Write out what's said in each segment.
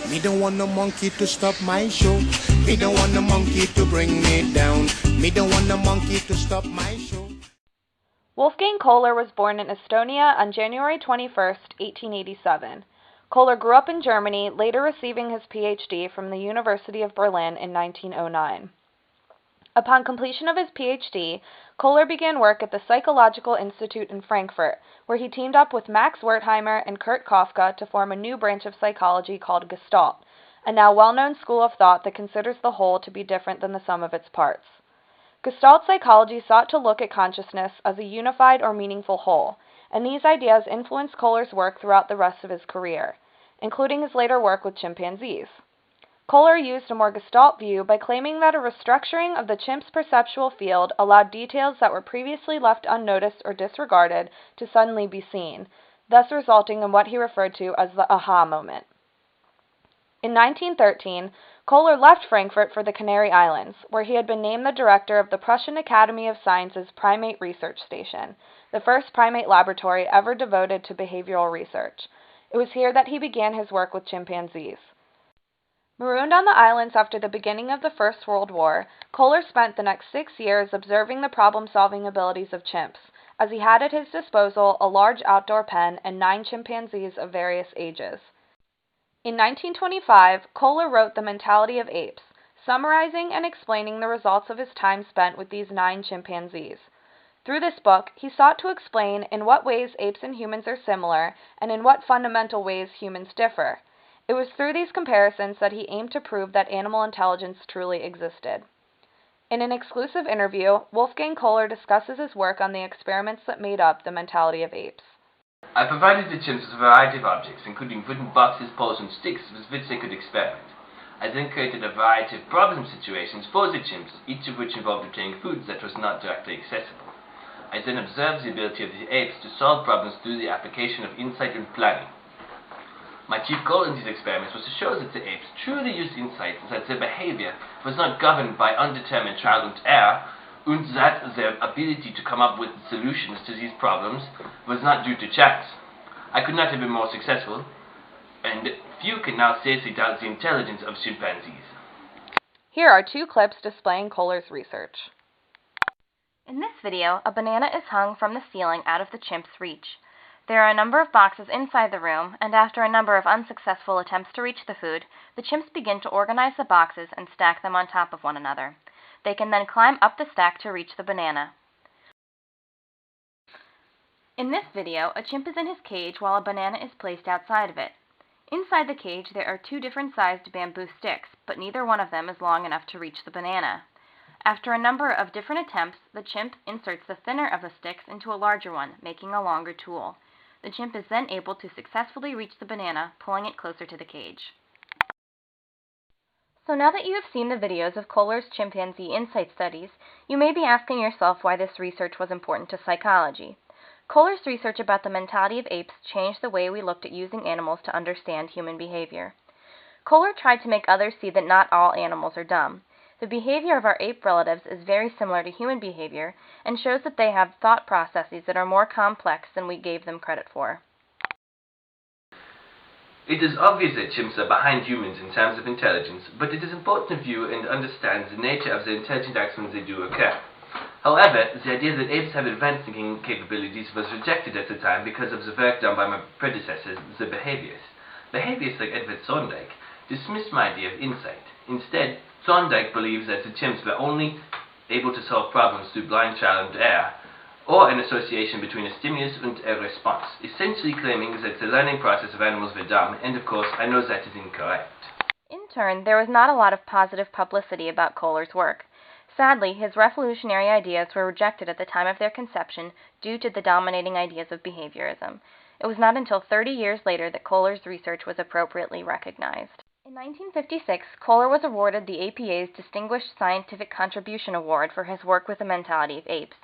Me don't want no monkey to stop my show. Me don't want no monkey to bring me down. Me don't want no monkey to stop my show. Wolfgang Kohler was born in Estonia on January 21, 1887. Kohler grew up in Germany, later receiving his Ph.D. from the University of Berlin in 1909. Upon completion of his Ph.D., Kohler began work at the Psychological Institute in Frankfurt, where he teamed up with Max Wertheimer and Kurt Kafka to form a new branch of psychology called Gestalt, a now well-known school of thought that considers the whole to be different than the sum of its parts. Gestalt psychology sought to look at consciousness as a unified or meaningful whole, and these ideas influenced Kohler's work throughout the rest of his career, including his later work with chimpanzees. Kohler used a more Gestalt view by claiming that a restructuring of the chimp's perceptual field allowed details that were previously left unnoticed or disregarded to suddenly be seen, thus resulting in what he referred to as the aha moment. In 1913, Kohler left Frankfurt for the Canary Islands, where he had been named the director of the Prussian Academy of Sciences Primate Research Station, the first primate laboratory ever devoted to behavioral research. It was here that he began his work with chimpanzees. Marooned on the islands after the beginning of the First World War, Kohler spent the next 6 years observing the problem-solving abilities of chimps, as he had at his disposal a large outdoor pen and 9 chimpanzees of various ages. In 1925, Kohler wrote The Mentality of Apes, summarizing and explaining the results of his time spent with these 9 chimpanzees. Through this book, he sought to explain in what ways apes and humans are similar and in what fundamental ways humans differ. It was through these comparisons that he aimed to prove that animal intelligence truly existed. In an exclusive interview, Wolfgang Kohler discusses his work on the experiments that made up The Mentality of Apes. I provided the chimps with a variety of objects, including wooden boxes, poles, and sticks with which they could experiment. I then created a variety of problem situations for the chimps, each of which involved obtaining food that was not directly accessible. I then observed the ability of the apes to solve problems through the application of insight and planning. My chief goal in these experiments was to show that the apes truly used insight, that their behavior was not governed by undetermined trial and error, and that their ability to come up with solutions to these problems was not due to chance. I could not have been more successful, and few can now safely doubt the intelligence of chimpanzees. Here are 2 clips displaying Kohler's research. In this video, a banana is hung from the ceiling out of the chimp's reach. There are a number of boxes inside the room, and after a number of unsuccessful attempts to reach the food, the chimps begin to organize the boxes and stack them on top of one another. They can then climb up the stack to reach the banana. In this video, a chimp is in his cage while a banana is placed outside of it. Inside the cage, there are 2 different sized bamboo sticks, but neither one of them is long enough to reach the banana. After a number of different attempts, the chimp inserts the thinner of the sticks into a larger one, making a longer tool. The chimp is then able to successfully reach the banana, pulling it closer to the cage. So now that you have seen the videos of Kohler's chimpanzee insight studies, you may be asking yourself why this research was important to psychology. Kohler's research about the mentality of apes changed the way we looked at using animals to understand human behavior. Kohler tried to make others see that not all animals are dumb. The behavior of our ape relatives is very similar to human behavior and shows that they have thought processes that are more complex than we gave them credit for. It is obvious that chimps are behind humans in terms of intelligence, but it is important to view and understand the nature of the intelligent acts when they do occur. However, the idea that apes have advanced thinking capabilities was rejected at the time because of the work done by my predecessors, the behaviorists. Behaviorists like Edward Thorndike dismissed my idea of insight. Instead, Thorndike believes that the chimps were only able to solve problems through blind trial and error, or an association between a stimulus and a response, essentially claiming that the learning process of animals were dumb, and of course, I know that is incorrect. In turn, there was not a lot of positive publicity about Kohler's work. Sadly, his revolutionary ideas were rejected at the time of their conception due to the dominating ideas of behaviorism. It was not until 30 years later that Kohler's research was appropriately recognized. In 1956, Kohler was awarded the APA's Distinguished Scientific Contribution Award for his work with the mentality of apes.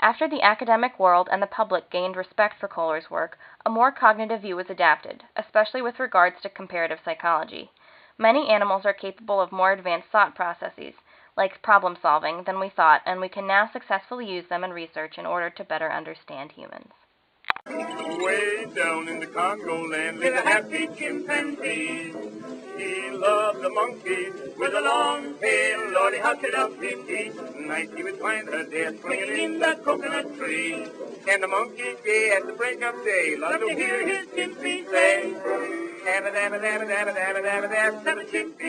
After the academic world and the public gained respect for Kohler's work, a more cognitive view was adapted, especially with regards to comparative psychology. Many animals are capable of more advanced thought processes, like problem solving, than we thought, and we can now successfully use them in research in order to better understand humans. Way down in the Congo land live a happy chimpanzee. He the monkey with a long tail. Lordy, how could up his teeth? Night he would find her there swinging in that coconut tree. And the monkey gay at the break of day loved to hear his gypsy say, dabba dabba dabba dabba dabba dabba dabba dabba, dabba gypsy.